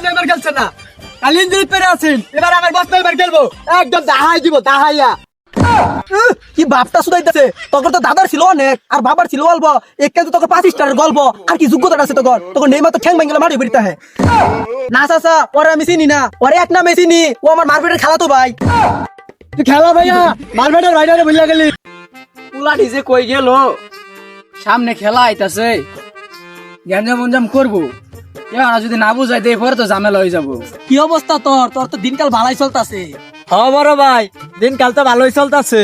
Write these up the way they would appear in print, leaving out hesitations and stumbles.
বছর নেইমার খেলছে না, কাল ইনজুরি পেরে আছেন। এবার আমার বস নেইমার খেলবো, একদম দাহাই দিব দাহাইয়া। কি বাপটা শুধাইতেছে, তোর তো দাদার ছিল অনেক আর বাবার ছিল অল্প, একে তো তোর 5 স্টারের গল্প আর কি যোগ্যতা আছে তোর নেইমার তো ঠ্যাং ভাঙলে মারি বেরিতে হয় না। চাচা ওরে আমি চিনি না, ওরে এক নামে চিনি, ও আমার মারপেটের খেলা তো ভাই। তুই খেলা ভাইয়া মারপেটের ভাইটারে ভুলে গেলি। পুলাটি যে কই গেল, সামনে খেলা আইতাছে, গ্যাঞ্জাম মঞ্জাম করবো, এবার যদি না বুঝাই দেয় পরে তো ঝামেলা হয়ে যাবো। কি অবস্থা তোর তো দিনকাল ভালোই চলতেছে। হ্যাঁ বড় ভাই, দিনকাল তো ভালোই চলতেছে।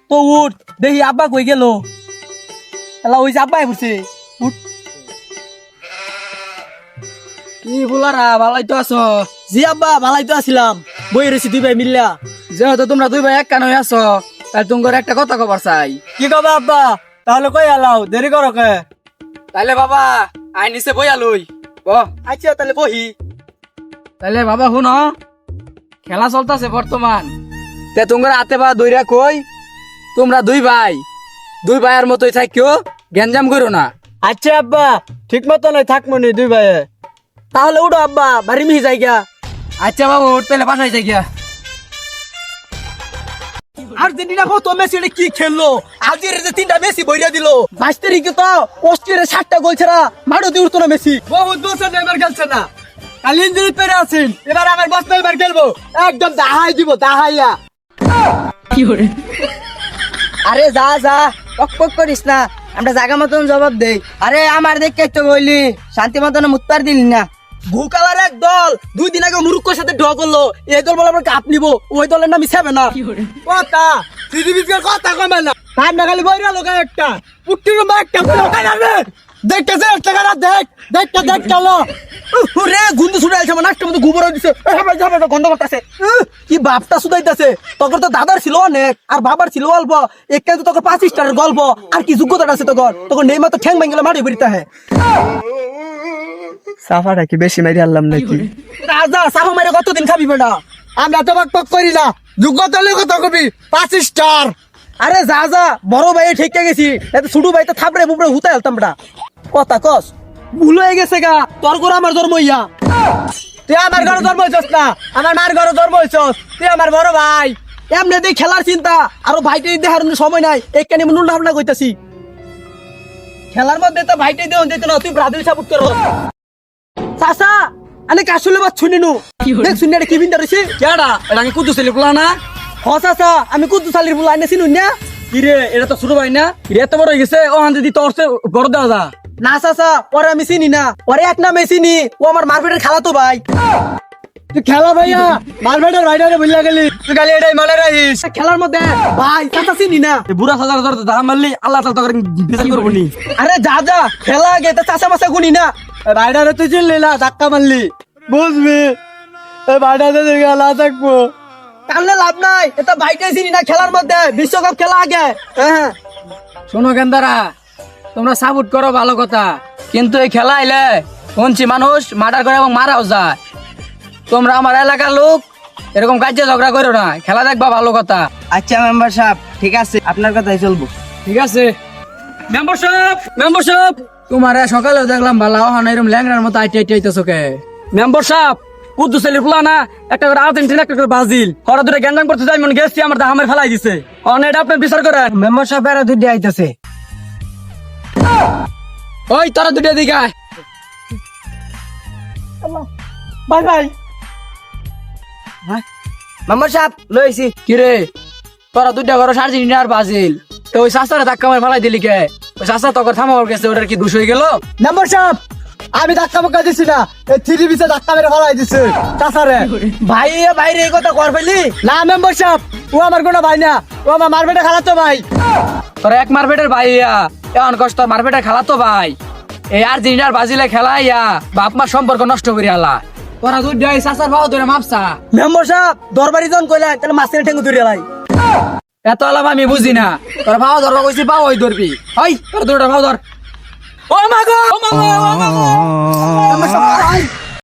তো উঠ দেখি আব্বা কই গেল। এলা ওই যে আব্বাই পড়ছে, উঠ। কি বুলারা ভালাই তো আছো? জি আব্বা ভালাই তো আছিলাম, বই রয়েছি 2 ভাই মিল্লা। যেহেতু তোমরা 2 ভাই এক কান হয়ে আছো, তাহলে তোমার একটা কথা কবার চাই। কি কবে আব্বা? তাহলে কই এলাও, দেরি করো কে? তাইলে বাবা আই নিচে বইয়া লই আচ্ছা তাহলে বহি। তাইলে বাবা শুনো, খেলা চলতেছে বর্তমান, তে তোমরা হাতে পা দইরা কই তোমরা 2 ভাইয়ের মতোই থাকিও, গ্যাঞ্জাম করো না। আচ্ছা আব্বা, ঠিক মতো নয় থাকমনি 2 ভাই। তাহলে উঠো আব্বা, বাড়ি মিহি যাই গা। আচ্ছা বাবু উঠ, তাহলে বাসায় যাই গিয়া। আর্জেন্টিনা কত মেসি কি খেললো, আজের যে 3টা মেসি বইরা দিল। 22 তারিখে তো অস্ট্রেলিয়ার 7টা গোল ছাড়া মাঠে দিয়ে উঠতো না মেসি। বহুত বছর নেইমার খেলছে না, কাল ইনজুরি পেরে আছেন। এবার আমার বস নেইমার খেলবো, একদম দাহাই দিব দাহাইয়া। আরে যা যা পক করিস না, আমরা জায়গা মতন জবাব দেই। আরে আমার দেখে তো বললি শান্তি মতন মুত্তার দিলি না। ভুকালার এক দল 2 দিন আগে মুরুক্কোর সাথে ড্র করলো, এই দল বলে আমরা কাপ নিবো, ওই দলের নাম হিসাবে না কথা সিরিবিজের কথা কমে না। তার না খালি বইরা লোক একটা পুট্টির মা একটা দেখতেছে টাকা দেখ দেখটা দেখ চলো। ওরে গুন্ডু ছুটে আইছে, মানে একটা মতো গোবর দিছে, ভাই যাবে না গন্ধ করতেছে। কি বাপটা শুধাইতেছে, তোর তো দাদার ছিল অনেক আর বাবার ছিল অল্প, একে তো তোর 5 স্টারের গল্প আর কি যোগ্যতা আছে তোর নেইমার তো ঠ্যাং ভাঙলে মারি বেরিতে হয়। সাফাটা কি বেশি মারি আনলাম নাকি? রাজা সাফা মারে কতদিন খাবি বেটা? আমরা তো বক করি না, যোগ্যতা হলে কত কবি 5 স্টার। আরে যা যা বড় ভাই ঠিক গেছি, এত ছোট ভাই তো থাপড়ে বুপড়ে হুতা হেলতাম বেটা। কথা কস ভুল হয়ে গেছে গা, তোর ঘর আমার ধর্ম ইয়া। তুই আমার ঘরে ধর্ম হইছস না, আমার মার ঘরে ধর্ম হইছস, তুই আমার বড় ভাই। এমনি দিয়ে খেলার চিন্তা, আরো ভাইটাই দেখার সময় নাই, একখানি নুন ভাবনা কইতাছি। খেলার মধ্যে তো ভাইটাই দেওয়া দিত না, তুই ব্রাজিল সাপোর্ট করো। চাচা আনে কাশুলে বাদ শুনি নু দেখ শুনি কি বিন্দা রইছে কেডা এটা কি কুদ্দুস ছেলে পোলা না? হ চাচা আমি কুদ্দু সালির বুলা আইনে চিনুন না। কিরে এটা তো ছোট ভাই না, কিরে এত বড় হয়ে গেছে, ও আনতে দি তোর বড় দেওয়া যা। না চাচা ওরে আমি চিনি না, ওরে এক নামে চিনি, ও আমার মারপেটের খালা তো ভাই। তুই খেলা ভাইয়া মারপেটের ভাইটারে ভুলে গেলি, তুই খালি এটাই মনে রাখিস। খেলার মধ্যে ভাই চাচা চিনি না। বুড়া সাজার ধর দাম মারলি আল্লাহ তাআলা তোকে বিচার করবো নি। আরে যা যা খেলা আগে তা চাচা মাসা গুনি না। ভাইটারে তুই চিনলি না, ধাক্কা মারলি, বুঝবি এই ভাইটাতে গেলা থাকবো। কালনে লাভ নাই, এটা ভাইটাই চিনি না। খেলার মধ্যে বিশ্বকাপ খেলা আগে। হ্যাঁ শোনো গেন্দারা, তোমরা সাপোর্ট করো ভালো কথা, কিন্তু এই খেলা আইলে শুনছি মানুষ মার্ডার করে এবং মারাও যায়। তোমরা আমার এলাকার লোক এরকম কাজে ঝগড়া করো না, খেলা দেখবা ভালো কথা। আচ্ছা মেম্বার সাহেব ঠিক আছে, আপনার কথাই চলবো। ঠিক আছে মেম্বারশিপ তোমার সকালে দেখলাম ভালো হন, এরকম ল্যাংড়ার মতো আইটি আইটি আইতেছো কে? মেম্বারশিপ কুদ্দুস ছেলের পোলা না, একটা করে আর্জেন্টিনা একটা করে ব্রাজিল, ওরা দুটো গ্যাঞ্জাম করতে যাই মনে গেছি, আমার দাহামের ফেলাই দিছে। এটা আপনার বিচার করেন। মেম্বার সাহেব এরা দুইটা আইতাছে। ওই তোরা দুটো দিকে আয়। ভাই ভাই মেম্বার সাহেব লইছি। কিরে তোরা দুইটা ঘর আর্জেন্টিনা আর ব্রাজিল, তো ওই শাস্তারে ধাক্কা মার ফেলাই দিলি কে? ওই শাস্তা তোর থামাবার গেছে, ওটার কি দোষ হয়ে গেল? মেম্বার সাহেব আমি ধাক্কা মুক্কা দিছি না, এই থ্রি বিচে ধাক্কা মেরে ফলাই দিছে চাচারে। ভাই বাইরে এই কথা কর ফেলি না মেম্বার সাহেব, ও আমার কোনো ভাই না, ও আমার মারপেটে খালাতো ভাই। তোর এক মারপেটের ভাই এমন কষ্ট, তোর মারপেটের খালাতো ভাই এই আর্জেন্টিনার ব্রাজিলে খেলাইয়া বাপ মার সম্পর্ক নষ্ট করে আলা। তোরা দুইটাই চাচার ভাও ধরে মাপসা। মেম্বার সাহেব দরবারি জন কইলা তাহলে মাছের ঠেঙ্গু ধরে লাই। এত আলাপ আমি বুঝি না, তোর ভাও ধরবা কইছি পাও ওই ধরবি। ওই তোর দুটো ভাও ধর। ও মা গো, ও মা গো, ও মা গো।